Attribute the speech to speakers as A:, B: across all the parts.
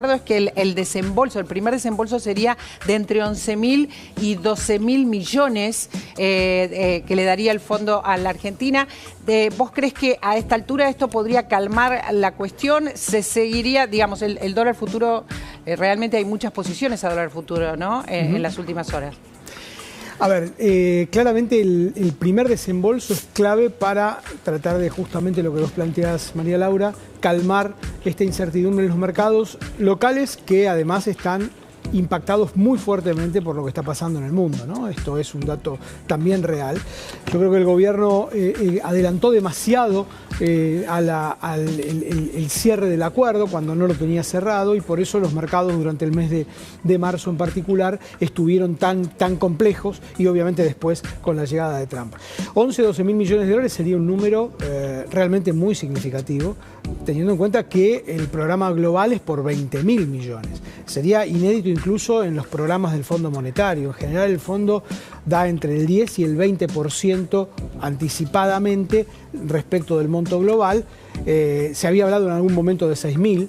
A: Es que el desembolso, el primer desembolso sería de entre 11.000 y 12.000 millones que le daría el fondo a la Argentina. ¿Vos crees que a esta altura esto podría calmar la cuestión? ¿Se seguiría, digamos, el dólar futuro? Realmente hay muchas posiciones a dólar futuro, ¿no? En las últimas horas.
B: A ver, claramente el primer desembolso es clave para tratar de justamente lo que vos planteás, María Laura, calmar esta incertidumbre en los mercados locales que además están impactados muy fuertemente por lo que está pasando en el mundo, ¿no? Esto es un dato también real. Yo creo que el gobierno adelantó demasiado el cierre del acuerdo cuando no lo tenía cerrado y por eso los mercados durante el mes de marzo en particular estuvieron tan complejos y obviamente después con la llegada de Trump. 12 mil millones de dólares sería un número realmente muy significativo, teniendo en cuenta que el programa global es por 20.000 millones. Sería inédito incluso en los programas del Fondo Monetario. En general el fondo da entre el 10 y el 20% anticipadamente respecto del monto global. Se había hablado en algún momento de 6.000,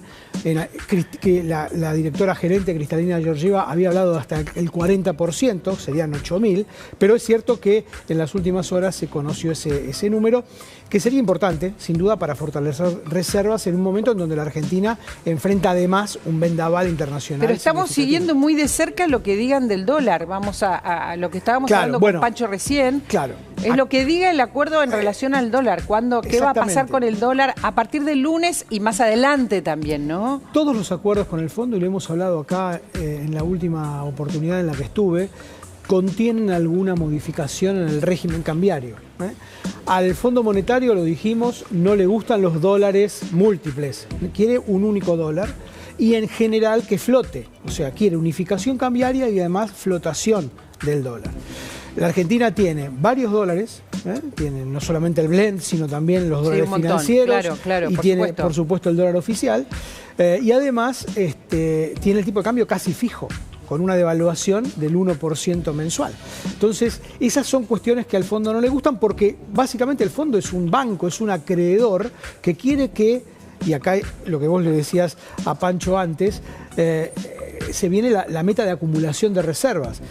B: que la directora gerente Cristalina Georgieva había hablado de hasta el 40%, serían 8.000, pero es cierto que en las últimas horas se conoció ese número, que sería importante, sin duda, para fortalecer reservas en un momento en donde la Argentina enfrenta además un vendaval internacional.
A: Pero estamos siguiendo muy de cerca lo que digan del dólar, vamos a lo que estábamos hablando con Pancho recién.
B: Claro.
A: Es lo que diga el acuerdo en relación al dólar. ¿Qué va a pasar con el dólar a partir del lunes y más adelante también, no?
B: Todos los acuerdos con el fondo, y lo hemos hablado acá en la última oportunidad en la que estuve, contienen alguna modificación en el régimen cambiario. Al Fondo Monetario, lo dijimos, no le gustan los dólares múltiples, quiere un único dólar y en general que flote, o sea, quiere unificación cambiaria y además flotación del dólar. La Argentina tiene varios dólares, tiene no solamente el blend, sino también los dólares financieros,
A: claro,
B: y tiene, por supuesto, el dólar oficial, y además tiene el tipo de cambio casi fijo, con una devaluación del 1% mensual. Entonces, esas son cuestiones que al fondo no le gustan porque básicamente el fondo es un banco, es un acreedor que quiere que, y acá lo que vos le decías a Pancho antes, se viene la meta de acumulación de reservas.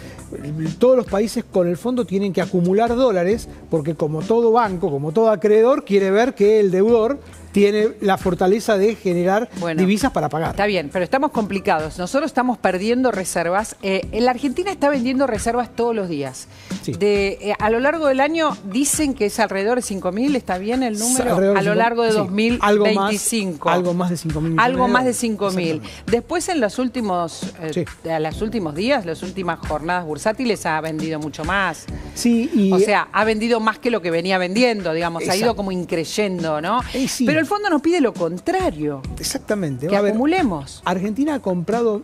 B: Todos los países con el fondo tienen que acumular dólares porque como todo banco, como todo acreedor, quiere ver que el deudor tiene la fortaleza de generar divisas para pagar.
A: Está bien, pero estamos complicados. Nosotros estamos perdiendo reservas. La Argentina está vendiendo reservas todos los días. Sí. A lo largo del año dicen que es alrededor de 5.000, ¿está bien el número? A lo largo de 2025.
B: Algo más de 5.000 millones.
A: Algo más de 5.000. Después en los últimos días, las últimas jornadas bursátiles ha vendido mucho más.
B: Sí,
A: o sea, ha vendido más que lo que venía vendiendo, digamos. Ha ido como increyendo, ¿no?
B: Sí.
A: Pero el fondo nos pide lo contrario.
B: Exactamente.
A: Que acumulemos.
B: Argentina ha comprado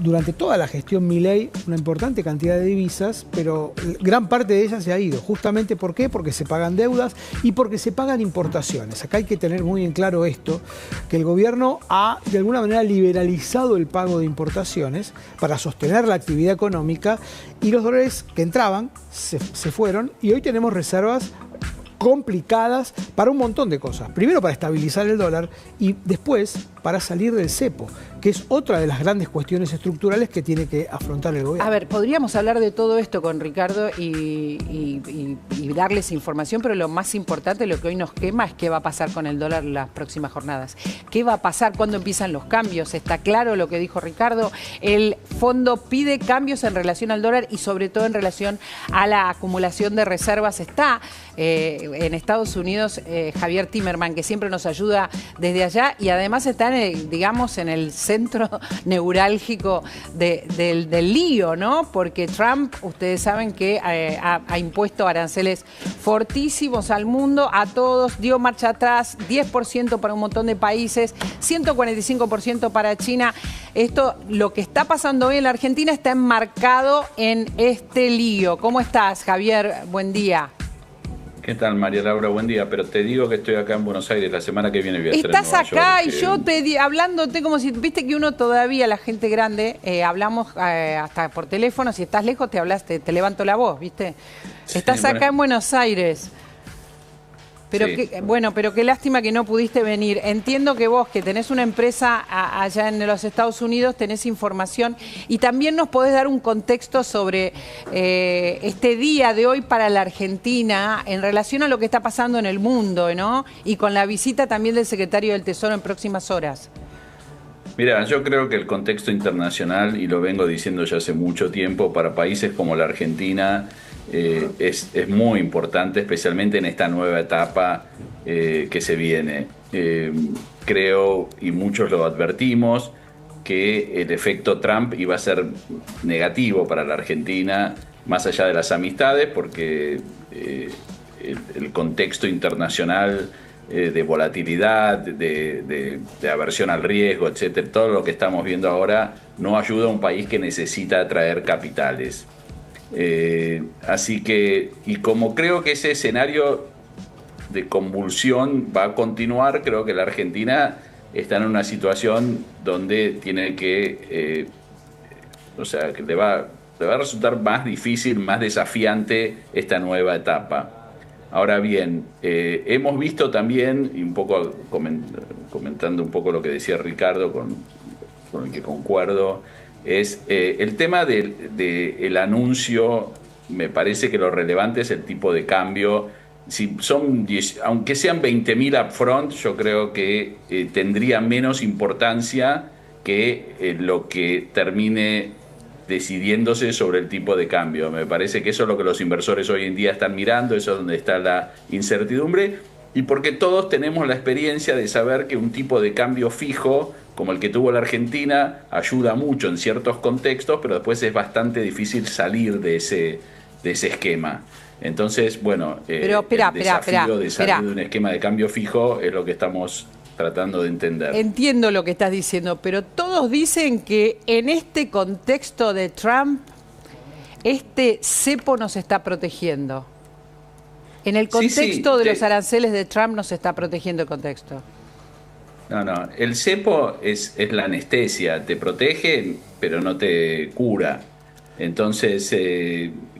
B: durante toda la gestión Milei una importante cantidad de divisas, pero gran parte de ellas se ha ido. Justamente ¿por qué? Porque se pagan deudas y porque se pagan importaciones. Acá hay que tener muy en claro esto, que el gobierno ha de alguna manera liberalizado el pago de importaciones para sostener la actividad económica y los dólares que entraban se fueron y hoy tenemos reservas complicadas para un montón de cosas. Primero para estabilizar el dólar y después para salir del cepo, que es otra de las grandes cuestiones estructurales que tiene que afrontar el gobierno.
A: A ver, podríamos hablar de todo esto con Ricardo y darles información, pero lo más importante, lo que hoy nos quema, es qué va a pasar con el dólar en las próximas jornadas. ¿Qué va a pasar cuando empiezan los cambios? Está claro lo que dijo Ricardo. El fondo pide cambios en relación al dólar y sobre todo en relación a la acumulación de reservas. Está en Estados Unidos Javier Timerman, que siempre nos ayuda desde allá y además está digamos, en el centro neurálgico del lío, ¿no? Porque Trump, ustedes saben que ha impuesto aranceles fortísimos al mundo, a todos, dio marcha atrás, 10% para un montón de países, 145% para China. Esto, lo que está pasando hoy en la Argentina está enmarcado en este lío. ¿Cómo estás, Javier? Buen día.
C: ¿Qué tal, María Laura? Buen día, pero te digo que estoy acá en Buenos Aires, la semana que viene voy a estar en Nueva York.
A: Estás acá y yo hablándote como si, viste que uno todavía, la gente grande, hablamos hasta por teléfono, si estás lejos te levanto la voz, ¿viste? Estás acá en Buenos Aires. Pero
C: sí.
A: pero qué lástima que no pudiste venir. Entiendo que vos, que tenés una empresa allá en los Estados Unidos, tenés información y también nos podés dar un contexto sobre este día de hoy para la Argentina en relación a lo que está pasando en el mundo, ¿no? Y con la visita también del secretario del Tesoro en próximas horas.
C: Mira, yo creo que el contexto internacional, y lo vengo diciendo ya hace mucho tiempo, para países como la Argentina es muy importante, especialmente en esta nueva etapa que se viene. Creo, y muchos lo advertimos, que el efecto Trump iba a ser negativo para la Argentina, más allá de las amistades, porque el contexto internacional de volatilidad, de aversión al riesgo, etcétera, todo lo que estamos viendo ahora no ayuda a un país que necesita atraer capitales. Así que, y como creo que ese escenario de convulsión va a continuar, creo que la Argentina está en una situación donde tiene que, o sea, que le va a resultar más difícil, más desafiante esta nueva etapa. Ahora bien, hemos visto también, y un poco comentando un poco lo que decía Ricardo, con el que concuerdo, es el tema del anuncio. Me parece que lo relevante es el tipo de cambio. Si son aunque sean 20.000 upfront, yo creo que tendría menos importancia que lo que termine decidiéndose sobre el tipo de cambio. Me parece que eso es lo que los inversores hoy en día están mirando, eso es donde está la incertidumbre, y porque todos tenemos la experiencia de saber que un tipo de cambio fijo, como el que tuvo la Argentina, ayuda mucho en ciertos contextos, pero después es bastante difícil salir de ese esquema. Entonces, bueno,
A: pero,
C: el desafío de salir de un esquema de cambio fijo es lo que estamos tratando de entender.
A: Entiendo lo que estás diciendo, pero todos dicen que en este contexto de Trump, este cepo nos está protegiendo. En el contexto de los aranceles de Trump nos está protegiendo el contexto.
C: No, el cepo es la anestesia, te protege, pero no te cura. Entonces,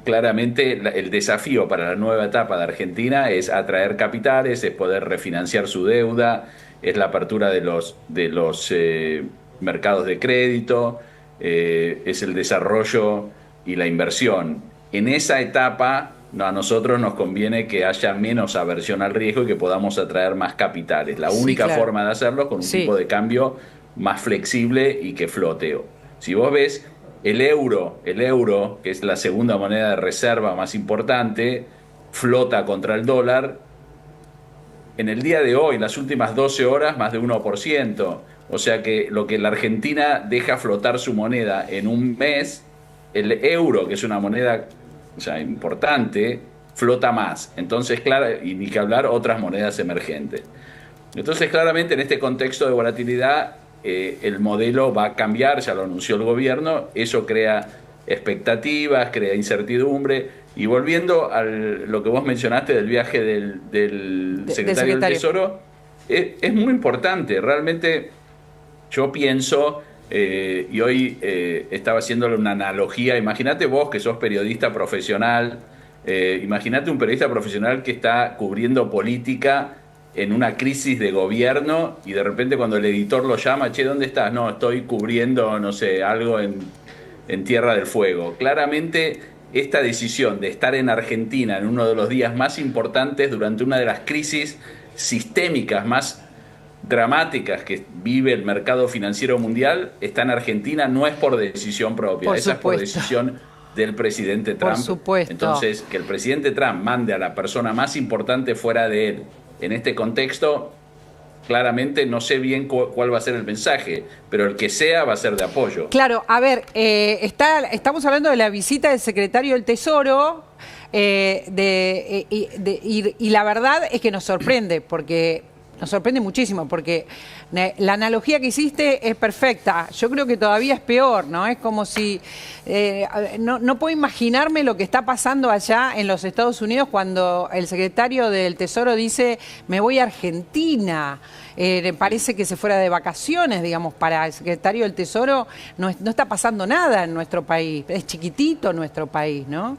C: claramente el desafío para la nueva etapa de Argentina es atraer capitales, es poder refinanciar su deuda, es la apertura de los mercados de crédito, es el desarrollo y la inversión. En esa etapa a nosotros nos conviene que haya menos aversión al riesgo y que podamos atraer más capitales. La única forma de hacerlo es con un tipo de cambio más flexible y que flote. Si vos ves el euro, que es la segunda moneda de reserva más importante, flota contra el dólar. En el día de hoy, en las últimas 12 horas, más de 1%. O sea que lo que la Argentina deja flotar su moneda en un mes, el euro, que es una moneda importante, flota más. Entonces, claro, y ni que hablar otras monedas emergentes. Entonces, claramente, en este contexto de volatilidad, el modelo va a cambiar, ya lo anunció el gobierno, eso crea expectativas, crea incertidumbre. Y volviendo a lo que vos mencionaste del viaje del secretario del Tesoro, es muy importante. Realmente yo pienso, y hoy estaba haciéndole una analogía, imagínate vos que sos periodista profesional, imagínate un periodista profesional que está cubriendo política en una crisis de gobierno y de repente cuando el editor lo llama, che, ¿dónde estás? No, estoy cubriendo, no sé, algo en Tierra del Fuego. Claramente esta decisión de estar en Argentina en uno de los días más importantes durante una de las crisis sistémicas más dramáticas que vive el mercado financiero mundial, está en Argentina, no es por decisión propia, esa es por decisión del presidente Trump.
A: Por supuesto.
C: Entonces, que el presidente Trump mande a la persona más importante fuera de él en este contexto, claramente no sé bien cuál va a ser el mensaje, pero el que sea va a ser de apoyo.
A: Claro, a ver, estamos hablando de la visita del secretario del Tesoro y la verdad es que nos sorprende, porque nos sorprende muchísimo, porque la analogía que hiciste es perfecta. Yo creo que todavía es peor, ¿no? Es como si... no puedo imaginarme lo que está pasando allá en los Estados Unidos cuando el secretario del Tesoro dice, me voy a Argentina. Parece que se fuera de vacaciones, digamos. Para el secretario del Tesoro no está pasando nada en nuestro país. Es chiquitito nuestro país, ¿no?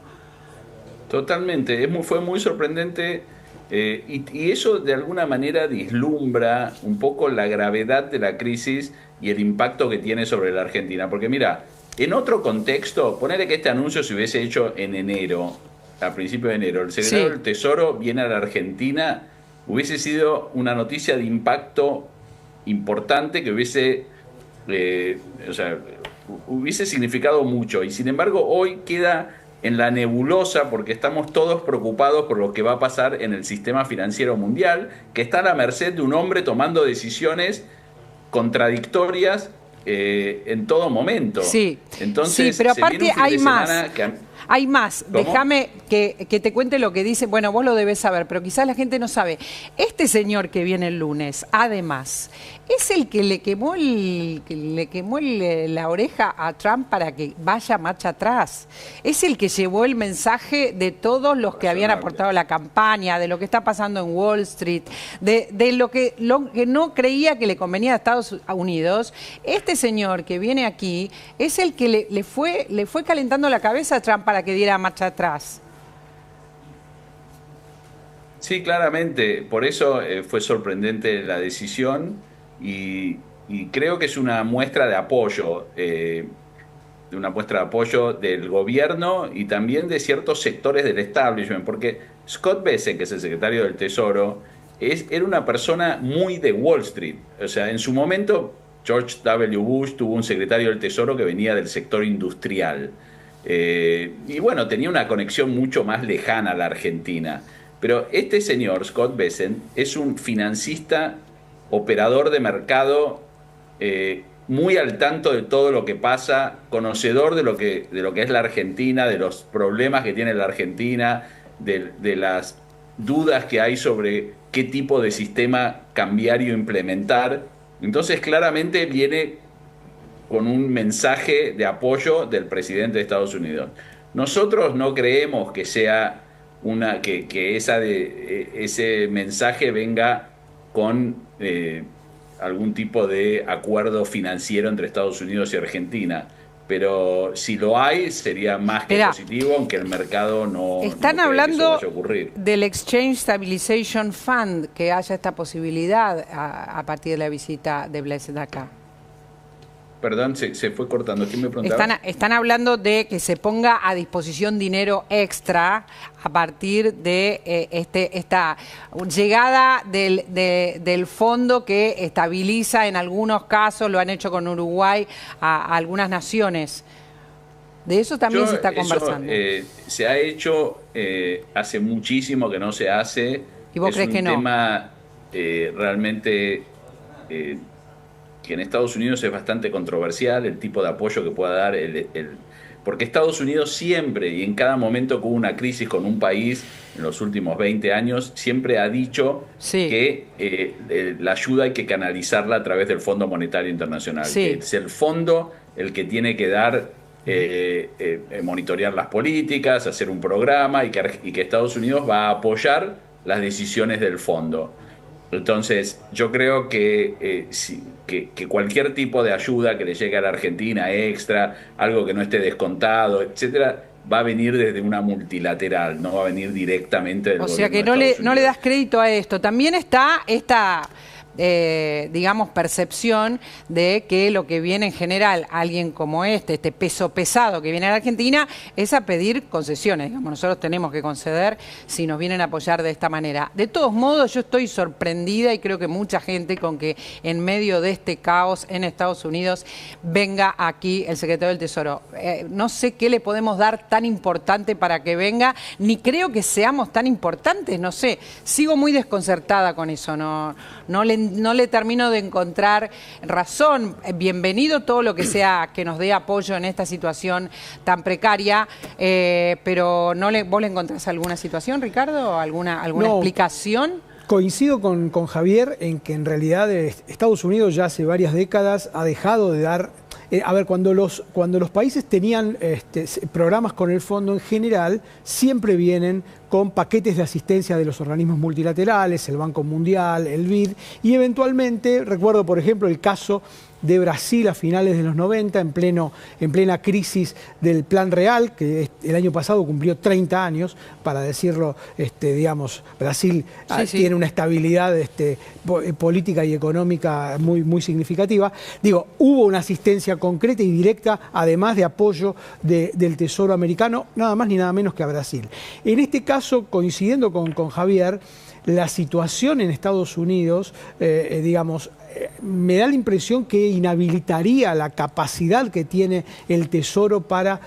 C: Totalmente. Fue muy sorprendente. Y eso de alguna manera vislumbra un poco la gravedad de la crisis y el impacto que tiene sobre la Argentina. Porque mira, en otro contexto, ponele que este anuncio se hubiese hecho en enero, a principios de enero, el secretario del Tesoro viene a la Argentina, hubiese sido una noticia de impacto importante que hubiese significado mucho. Y sin embargo hoy queda en la nebulosa porque estamos todos preocupados por lo que va a pasar en el sistema financiero mundial, que está a la merced de un hombre tomando decisiones contradictorias en todo momento.
A: Sí,
C: entonces,
A: sí, pero aparte hay más. Hay más.
C: ¿Cómo?
A: Déjame que te cuente lo que dice. Bueno, vos lo debés saber, pero quizás la gente no sabe. Este señor que viene el lunes, además, es el que le quemó la oreja a Trump para que vaya marcha atrás. Es el que llevó el mensaje de todos los que habían aportado a la campaña, de lo que está pasando en Wall Street, de lo que no creía que le convenía a Estados Unidos. Este señor que viene aquí es el que le fue calentando la cabeza a Trump para que diera marcha atrás.
C: Sí, claramente. Por eso fue sorprendente la decisión y creo que es una muestra de apoyo, del gobierno y también de ciertos sectores del establishment, porque Scott Bessent, que es el secretario del Tesoro, era una persona muy de Wall Street. O sea, en su momento George W. Bush tuvo un secretario del Tesoro que venía del sector industrial. Y bueno, tenía una conexión mucho más lejana a la Argentina. Pero este señor, Scott Bessent, es un financista, operador de mercado, muy al tanto de todo lo que pasa, conocedor de lo que es la Argentina, de los problemas que tiene la Argentina, de las dudas que hay sobre qué tipo de sistema cambiario implementar. Entonces claramente viene con un mensaje de apoyo del presidente de Estados Unidos. Nosotros no creemos que sea ese mensaje venga con algún tipo de acuerdo financiero entre Estados Unidos y Argentina. Pero si lo hay, sería más que positivo, aunque el mercado no
A: están
C: no cree
A: hablando
C: que eso vaya a ocurrir.
A: del Exchange Stabilization Fund, que haya esta posibilidad a partir de la visita de Bessent acá.
C: Perdón, se fue cortando. ¿Quién me preguntaba?
A: Están hablando de que se ponga a disposición dinero extra a partir de esta llegada del fondo que estabiliza en algunos casos, lo han hecho con Uruguay, a algunas naciones. De eso también se está conversando.
C: Se ha hecho hace muchísimo que no se hace.
A: ¿Y vos crees que no?
C: Es un tema realmente... que en Estados Unidos es bastante controversial el tipo de apoyo que pueda dar porque Estados Unidos siempre y en cada momento que hubo una crisis con un país en los últimos 20 años, siempre ha dicho que la ayuda hay que canalizarla a través del Fondo Monetario Internacional.
A: Sí.
C: Que es el fondo el que tiene que dar, monitorear las políticas, hacer un programa y que Estados Unidos va a apoyar las decisiones del fondo. Entonces, yo creo que cualquier tipo de ayuda que le llegue a la Argentina extra, algo que no esté descontado, etcétera, va a venir desde una multilateral, no va a venir directamente del gobierno.
A: O sea que no le das crédito a esto. También está esta digamos, percepción de que lo que viene en general alguien como este peso pesado que viene a la Argentina, es a pedir concesiones. Digamos, nosotros tenemos que conceder si nos vienen a apoyar de esta manera. De todos modos, yo estoy sorprendida y creo que mucha gente con que en medio de este caos en Estados Unidos venga aquí el secretario del Tesoro. No sé qué le podemos dar tan importante para que venga, ni creo que seamos tan importantes, no sé. Sigo muy desconcertada con eso, no le termino de encontrar razón. Bienvenido todo lo que sea que nos dé apoyo en esta situación tan precaria, pero ¿vos le encontrás alguna situación, Ricardo? ¿Alguna explicación?
B: Coincido con Javier en que en realidad Estados Unidos ya hace varias décadas ha dejado de dar... cuando los países tenían programas con el fondo en general, siempre vienen con paquetes de asistencia de los organismos multilaterales, el Banco Mundial, el BID, y eventualmente, recuerdo por ejemplo el caso de Brasil a finales de los 90, en plena crisis del Plan Real, que el año pasado cumplió 30 años, para decirlo, digamos, Brasil tiene una estabilidad política y económica muy, muy significativa. Digo, hubo una asistencia concreta y directa, además de apoyo del Tesoro americano, nada más ni nada menos que a Brasil. En este caso, coincidiendo con Javier, la situación en Estados Unidos, digamos, me da la impresión que inhabilitaría la capacidad que tiene el Tesoro para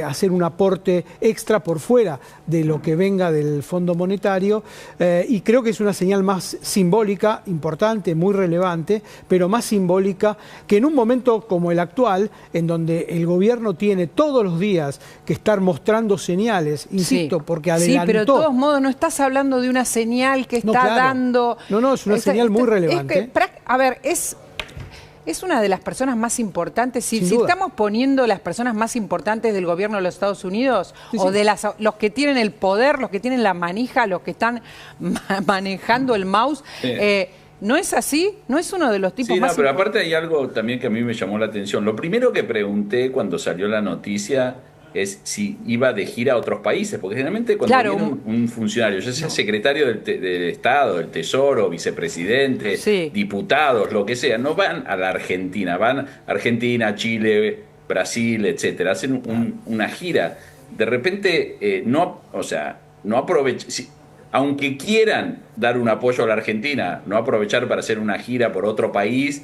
B: hacer un aporte extra por fuera de lo que venga del Fondo Monetario, y creo que es una señal más simbólica, importante, muy relevante, pero más simbólica que en un momento como el actual, en donde el gobierno tiene todos los días que estar mostrando señales, insisto, porque adelantó.
A: Sí, pero de todos modos no estás hablando de una señal que está dando...
B: No, es una señal muy relevante.
A: A ver, es una de las personas más importantes. Si estamos poniendo las personas más importantes del gobierno de los Estados Unidos, o de los que tienen el poder, los que tienen la manija, los que están manejando el mouse, ¿no es así? ¿No es uno de los tipos más
C: pero aparte hay algo también que a mí me llamó la atención. Lo primero que pregunté cuando salió la noticia es si iba de gira a otros países, porque generalmente cuando viene un funcionario, ya sea secretario del Estado, del Tesoro, vicepresidente, diputados, lo que sea, no van a la Argentina, van a Argentina, Chile, Brasil, etcétera, hacen una gira. De repente, no aprovechan, aunque quieran dar un apoyo a la Argentina, no aprovechar para hacer una gira por otro país.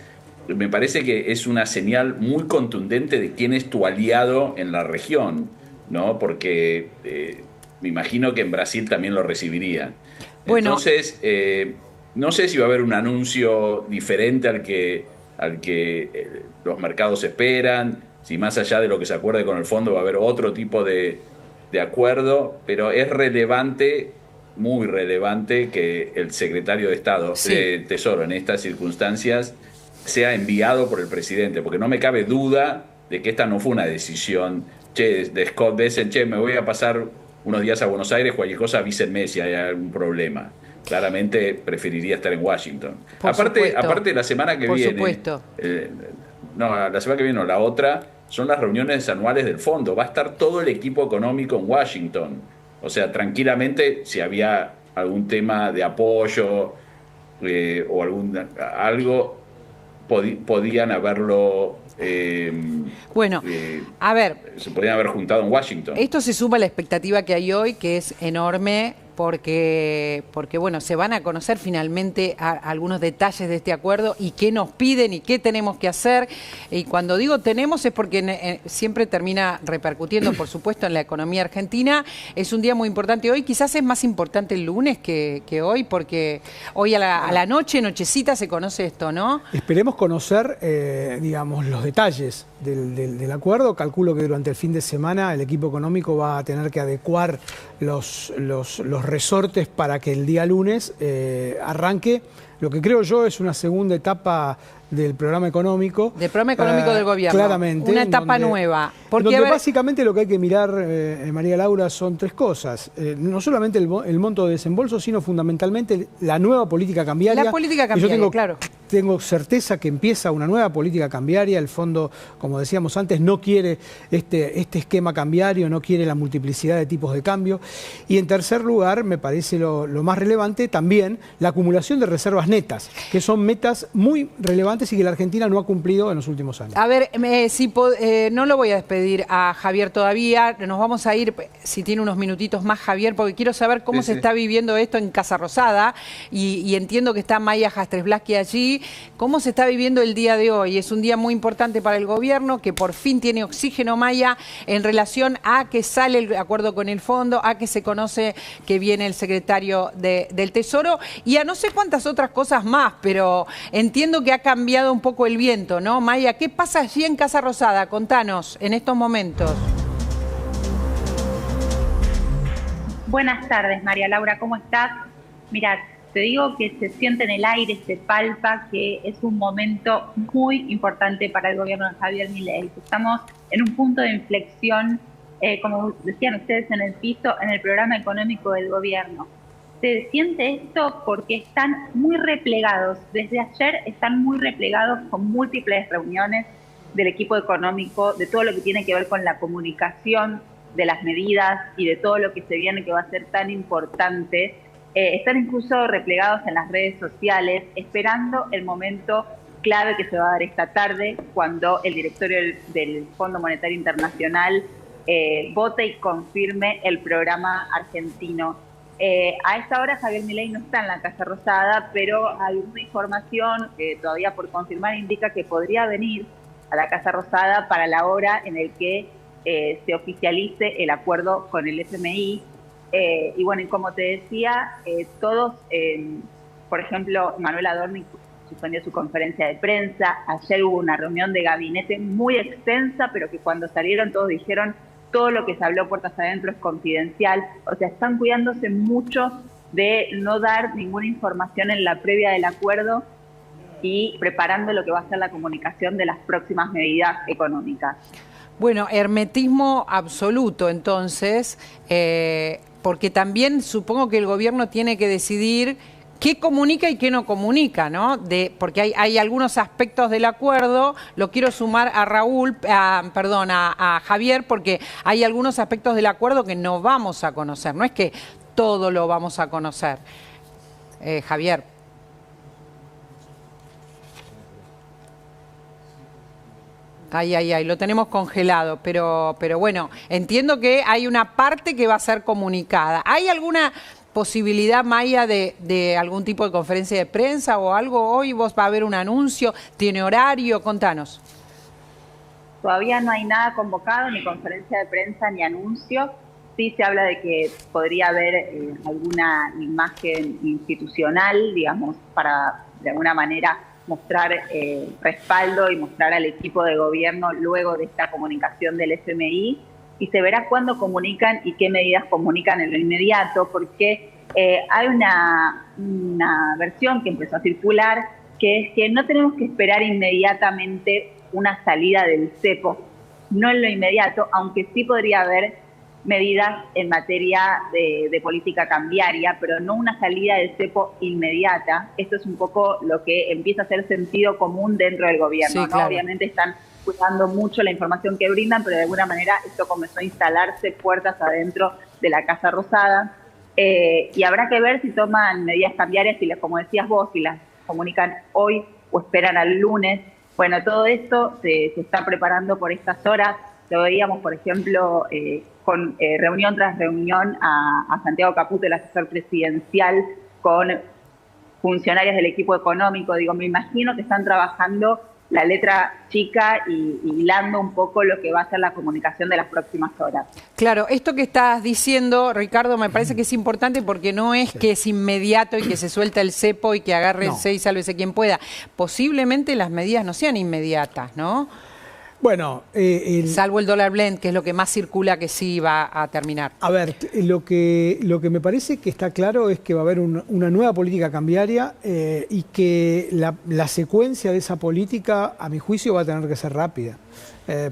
C: Me parece que es una señal muy contundente de quién es tu aliado en la región, ¿no? Porque me imagino que en Brasil también lo recibirían. Bueno. Entonces, no sé si va a haber un anuncio diferente al que los mercados esperan, si más allá de lo que se acuerde con el fondo va a haber otro tipo de acuerdo, pero es relevante, muy relevante, que el secretario de Estado, de Tesoro, en estas circunstancias sea enviado por el presidente, porque no me cabe duda de que esta no fue una decisión de Scott Bessent, me voy a pasar unos días a Buenos Aires, cualquier cosa avísenme si hay algún problema. Claramente preferiría estar en Washington. Aparte la semana que viene, la semana que viene o la otra, son las reuniones anuales del fondo. Va a estar todo el equipo económico en Washington. O sea, tranquilamente, si había algún tema de apoyo o algo, podían haberlo...
A: a ver...
C: Se podían haber juntado en Washington.
A: Esto se suma a la expectativa que hay hoy, que es enorme, porque bueno, se van a conocer finalmente algunos detalles de este acuerdo y qué nos piden y qué tenemos que hacer. Y cuando digo tenemos es porque siempre termina repercutiendo, por supuesto, en la economía argentina. Es un día muy importante hoy, quizás es más importante el lunes que hoy, porque hoy a la nochecita se conoce esto, ¿no?
B: Esperemos conocer, digamos, los detalles del acuerdo. Calculo que durante el fin de semana el equipo económico va a tener que adecuar los resortes para que el día lunes arranque lo que creo yo es una segunda etapa del programa económico. Del programa económico
A: del gobierno.
B: Claramente.
A: Una etapa nueva.
B: Porque básicamente lo que hay que mirar, María Laura, son tres cosas. No solamente el monto de desembolso, sino fundamentalmente la nueva política cambiaria.
A: La política cambiaria,
B: yo
A: claro.
B: Tengo certeza que empieza una nueva política cambiaria. El fondo, como decíamos antes, no quiere este esquema cambiario, no quiere la multiplicidad de tipos de cambio. Y en tercer lugar, me parece lo más relevante, también la acumulación de reservas netas, que son metas muy relevantes y que la Argentina no ha cumplido en los últimos años.
A: A ver, no lo voy a despedir a Javier todavía, nos vamos a ir, si tiene unos minutitos más, Javier, porque quiero saber cómo se está viviendo esto en Casa Rosada, y entiendo que está Maya Jastres-Blaski allí. ¿Cómo se está viviendo el día de hoy? Es un día muy importante para el gobierno, que por fin tiene oxígeno, Maya, en relación a que sale el acuerdo con el fondo, a que se conoce que viene el secretario del Tesoro, y a no sé cuántas otras cosas más, pero entiendo que ha cambiado un poco el viento, ¿no? Maya, ¿qué pasa allí en Casa Rosada? Contanos en estos momentos.
D: Buenas tardes, María Laura, ¿cómo estás? Mirá, te digo que se siente en el aire, se palpa que es un momento muy importante para el gobierno de Javier Milei. Estamos en un punto de inflexión, como decían ustedes en el piso, en el programa económico del gobierno. se siente esto porque están muy replegados. Desde ayer están muy replegados con múltiples reuniones del equipo económico, de todo lo que tiene que ver con la comunicación de las medidas y de todo lo que se viene que va a ser tan importante. Están incluso replegados en las redes sociales, esperando el momento clave que se va a dar esta tarde, cuando el directorio del Fondo Monetario Internacional vote y confirme el programa argentino. A esta hora Javier Milei no está en la Casa Rosada, pero hay una información que todavía por confirmar indica que podría venir a la Casa Rosada para la hora en el que se oficialice el acuerdo con el FMI. Y bueno, y como te decía, todos, por ejemplo, Manuel Adorni suspendió su conferencia de prensa. Ayer hubo una reunión de gabinete muy extensa, pero que cuando salieron todos dijeron todo lo que se habló puertas adentro es confidencial. O sea, están cuidándose mucho de no dar ninguna información en la previa del acuerdo y preparando lo que va a ser la comunicación de las próximas medidas económicas.
A: Bueno, hermetismo absoluto entonces, porque también supongo que el gobierno tiene que decidir qué comunica y qué no comunica, ¿no? Porque hay algunos aspectos del acuerdo, lo quiero sumar a a Javier, porque hay algunos aspectos del acuerdo que no vamos a conocer, no es que todo lo vamos a conocer. Javier. Ay, lo tenemos congelado, pero bueno, entiendo que hay una parte que va a ser comunicada. ¿Hay alguna posibilidad, Maya, de algún tipo de conferencia de prensa o algo? Hoy vos va a haber un anuncio, ¿tiene horario? Contanos.
D: Todavía no hay nada convocado, ni conferencia de prensa, ni anuncio. Sí se habla de que podría haber alguna imagen institucional, digamos, para de alguna manera mostrar respaldo y mostrar al equipo de gobierno luego de esta comunicación del FMI, y se verá cuándo comunican y qué medidas comunican en lo inmediato, porque hay una versión que empezó a circular, que es que no tenemos que esperar inmediatamente una salida del cepo, no en lo inmediato, aunque sí podría haber medidas en materia de política cambiaria, pero no una salida del cepo inmediata. Esto es un poco lo que empieza a ser sentido común dentro del gobierno,
A: sí, claro.
D: ¿no? Obviamente están cuidando mucho la información que brindan, pero de alguna manera esto comenzó a instalarse puertas adentro de la Casa Rosada. Y habrá que ver si toman medidas cambiarias, si, como decías vos, si las comunican hoy o esperan al lunes. Bueno, todo esto se está preparando por estas horas. Lo veíamos, por ejemplo, con reunión tras reunión a Santiago Caputo, el asesor presidencial, con funcionarios del equipo económico. Digo, me imagino que están trabajando la letra chica y hilando un poco lo que va a ser la comunicación de las próximas horas.
A: Claro, esto que estás diciendo, Ricardo, me parece que es importante porque no es que es inmediato y que se suelta el cepo y que agárrense y sálvese quien pueda. Posiblemente las medidas no sean inmediatas, ¿no?
B: Bueno,
A: salvo el dólar blend, que es lo que más circula, que sí va a terminar.
B: A ver, lo que me parece que está claro es que va a haber una nueva política cambiaria y que la secuencia de esa política, a mi juicio, va a tener que ser rápida.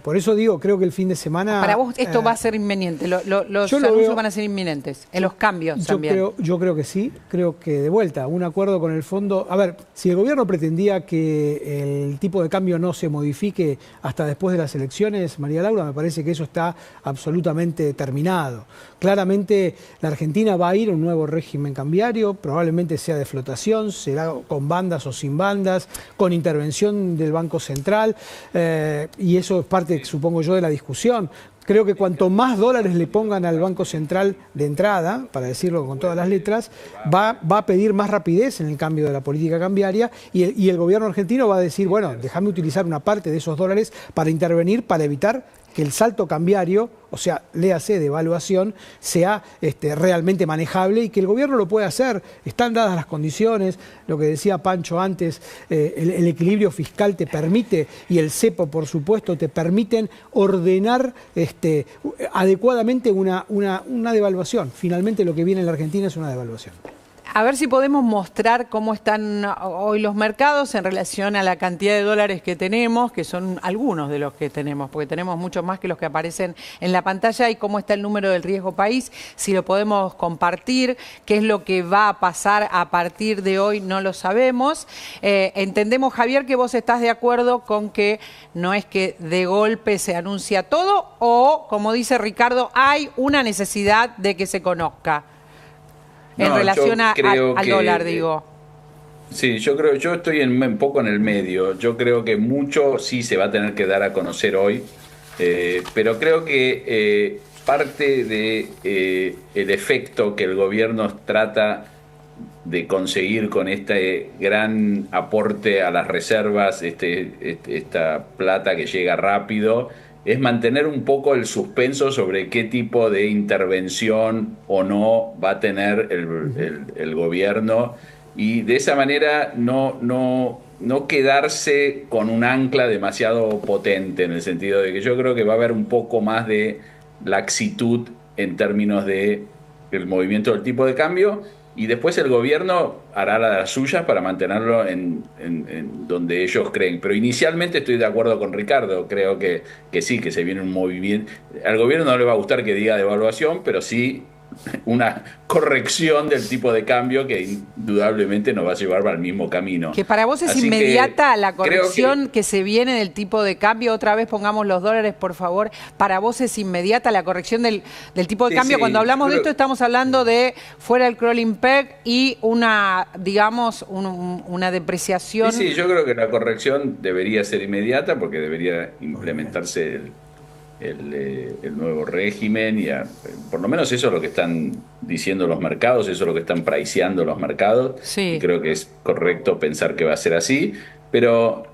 B: Por eso digo, creo que el fin de semana...
A: Para vos esto va a ser inminente, los anuncios van a ser inminentes, en los cambios también.
B: Yo creo que sí, creo que de vuelta, un acuerdo con el fondo... A ver, si el gobierno pretendía que el tipo de cambio no se modifique hasta después de las elecciones, María Laura, me parece que eso está absolutamente terminado. Claramente la Argentina va a ir a un nuevo régimen cambiario, probablemente sea de flotación, será con bandas o sin bandas, con intervención del Banco Central, y eso es parte, supongo yo, de la discusión. Creo que cuanto más dólares le pongan al Banco Central de entrada, para decirlo con todas las letras, va a pedir más rapidez en el cambio de la política cambiaria y el gobierno argentino va a decir, bueno, déjame utilizar una parte de esos dólares para intervenir, para evitar que el salto cambiario, o sea, léase devaluación, sea realmente manejable y que el gobierno lo pueda hacer. Están dadas las condiciones, lo que decía Pancho antes, el equilibrio fiscal te permite, y el cepo, por supuesto, te permiten ordenar adecuadamente una devaluación. Finalmente lo que viene en la Argentina es una devaluación.
A: A ver si podemos mostrar cómo están hoy los mercados en relación a la cantidad de dólares que tenemos, que son algunos de los que tenemos, porque tenemos muchos más que los que aparecen en la pantalla, y cómo está el número del riesgo país, si lo podemos compartir, qué es lo que va a pasar a partir de hoy, no lo sabemos. Entendemos, Javier, que vos estás de acuerdo con que no es que de golpe se anuncia todo, o, como dice Ricardo, hay una necesidad de que se conozca. En relación al dólar, digo.
C: Sí, yo estoy un poco en el medio. Yo creo que mucho sí se va a tener que dar a conocer hoy, pero creo que parte de el efecto que el gobierno trata de conseguir con este gran aporte a las reservas, esta plata que llega rápido, es mantener un poco el suspenso sobre qué tipo de intervención o no va a tener el gobierno, y de esa manera no quedarse con un ancla demasiado potente, en el sentido de que yo creo que va a haber un poco más de laxitud en términos de el movimiento del tipo de cambio, y después el gobierno hará las suyas para mantenerlo en donde ellos creen. Pero inicialmente estoy de acuerdo con Ricardo, creo que sí, que se viene un movimiento. Al gobierno no le va a gustar que diga devaluación, pero sí una corrección del tipo de cambio que indudablemente nos va a llevar al mismo camino.
A: Que para vos es
C: Así
A: inmediata la corrección que se viene del tipo de cambio. Otra vez pongamos los dólares, por favor. Para vos es inmediata la corrección del tipo de cambio. Cuando hablamos de esto estamos hablando de fuera el crawling peg y una, digamos, una depreciación.
C: Sí, yo creo que la corrección debería ser inmediata, porque debería implementarse el nuevo régimen, y por lo menos eso es lo que están diciendo los mercados, eso es lo que están priceando los mercados.
A: Sí.
C: Y creo que es correcto pensar que va a ser así, pero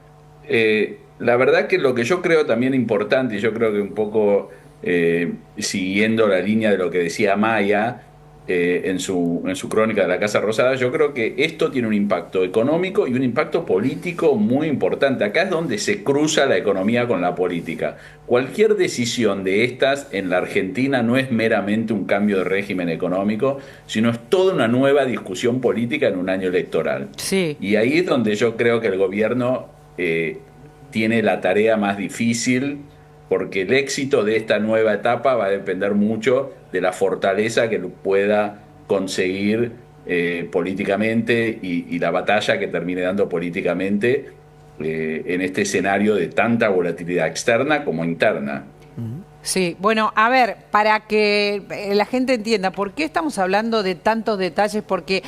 C: la verdad que lo que yo creo también importante, y yo creo que un poco siguiendo la línea de lo que decía Maya en su crónica de la Casa Rosada, yo creo que esto tiene un impacto económico y un impacto político muy importante. Acá es donde se cruza la economía con la política. Cualquier decisión de estas en la Argentina no es meramente un cambio de régimen económico, sino es toda una nueva discusión política en un año electoral.
A: Sí.
C: Y ahí es donde yo creo que el gobierno tiene la tarea más difícil, porque el éxito de esta nueva etapa va a depender mucho de la fortaleza que pueda conseguir políticamente, y la batalla que termine dando políticamente en este escenario de tanta volatilidad externa como interna.
A: Sí, bueno, a ver, para que la gente entienda, ¿por qué estamos hablando de tantos detalles? Porque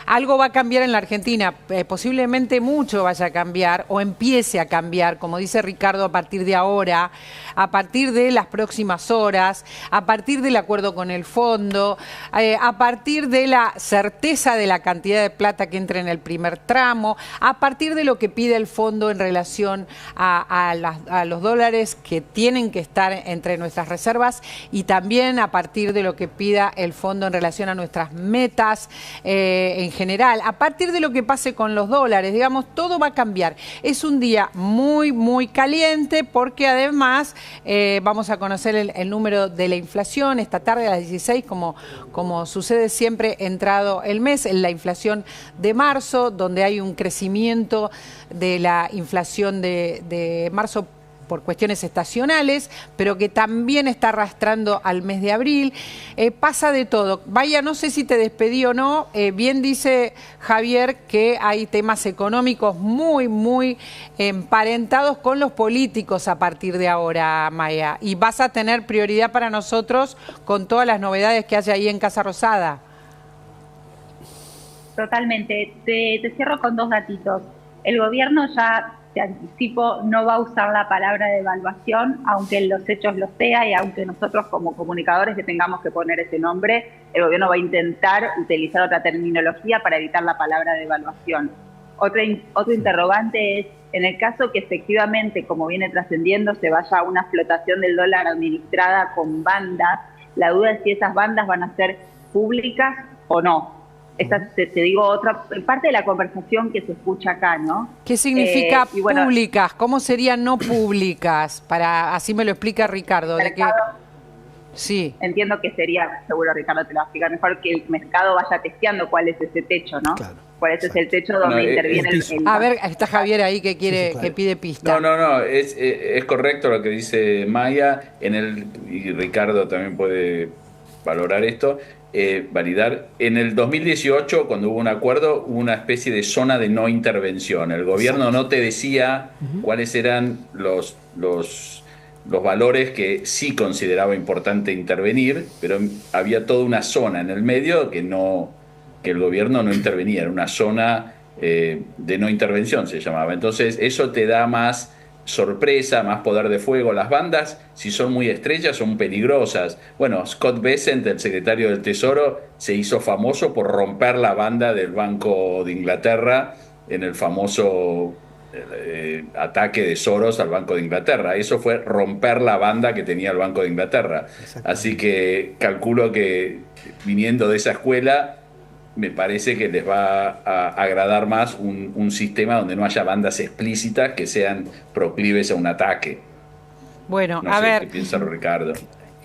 A: algo va a cambiar en la Argentina, posiblemente mucho vaya a cambiar o empiece a cambiar, como dice Ricardo, a partir de ahora, a partir de las próximas horas, a partir del acuerdo con el fondo, a partir de la certeza de la cantidad de plata que entre en el primer tramo, a partir de lo que pide el fondo en relación a los dólares que tienen que estar entre nuestras reservas, y también a partir de lo que pida el fondo en relación a nuestras metas en general, a partir de lo que pase con los dólares, digamos, todo va a cambiar. Es un día muy, muy caliente, porque además vamos a conocer el número de la inflación esta tarde a las 16, como sucede siempre entrado el mes, en la inflación de marzo, donde hay un crecimiento de la inflación de marzo por cuestiones estacionales, pero que también está arrastrando al mes de abril. Pasa de todo. Vaya, no sé si te despedí o no. Bien dice Javier que hay temas económicos muy, muy emparentados con los políticos a partir de ahora, Maya. Y vas a tener prioridad para nosotros con todas las novedades que hay ahí en Casa Rosada.
D: Totalmente. Te cierro con dos datitos. El gobierno ya, te anticipo, no va a usar la palabra devaluación, aunque en los hechos lo sea, y aunque nosotros como comunicadores le tengamos que poner ese nombre, el gobierno va a intentar utilizar otra terminología para evitar la palabra devaluación. Otro interrogante es, en el caso que efectivamente, como viene trascendiendo, se vaya a una flotación del dólar administrada con bandas, la duda es si esas bandas van a ser públicas o no. Esta, te digo, otra parte de la conversación que se escucha acá, ¿no?
A: ¿Qué significa públicas? ¿Cómo serían no públicas? Así me lo explica Ricardo.
D: Mercado,
A: Sí.
D: Entiendo que sería, seguro Ricardo te lo va a explicar mejor, que el mercado vaya testeando cuál es ese techo, ¿no?
B: Claro.
D: Cuál es el techo donde interviene el...
A: A ver, está Javier ahí que quiere, que pide pista.
C: No, es correcto lo que dice Maya, y Ricardo también puede valorar esto, validar. En el 2018, cuando hubo un acuerdo, hubo una especie de zona de no intervención. El gobierno no te decía cuáles eran los valores que sí consideraba importante intervenir, pero había toda una zona en el medio que el gobierno no intervenía, era una zona de no intervención se llamaba. Entonces eso te da más sorpresa, más poder de fuego. Las bandas, si son muy estrechas, son peligrosas. Bueno, Scott Bessent, el secretario del Tesoro, se hizo famoso por romper la banda del Banco de Inglaterra en el famoso ataque de Soros al Banco de Inglaterra. Eso fue romper la banda que tenía el Banco de Inglaterra. Así que calculo que viniendo de esa escuela, me parece que les va a agradar más un sistema donde no haya bandas explícitas que sean proclives a un ataque.
A: Bueno,
C: no
A: a
C: sé
A: ver.
C: qué piensa Ricardo.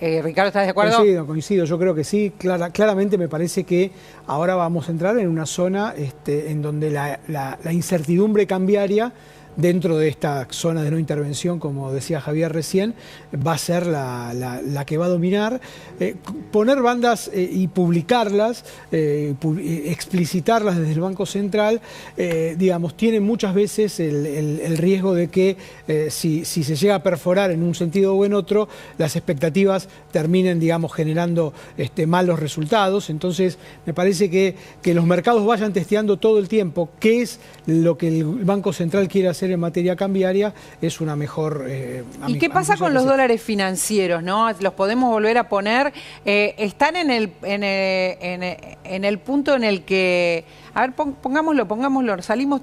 A: Ricardo, ¿estás de acuerdo?
B: Coincido, yo creo que sí. Claramente me parece que ahora vamos a entrar en una zona en donde la incertidumbre cambiaria dentro de esta zona de no intervención, como decía Javier recién, va a ser la que va a dominar. Poner bandas y publicarlas, explicitarlas desde el Banco Central, digamos, tiene muchas veces el riesgo de que si se llega a perforar en un sentido o en otro, las expectativas terminen, digamos, generando malos resultados. Entonces, me parece que los mercados vayan testeando todo el tiempo qué es lo que el Banco Central quiere hacer en materia cambiaria, es una mejor...
A: ¿Y qué pasa con los dólares financieros, no? ¿Los podemos volver a poner? Están en el punto en el que... A ver, pongámoslo, salimos...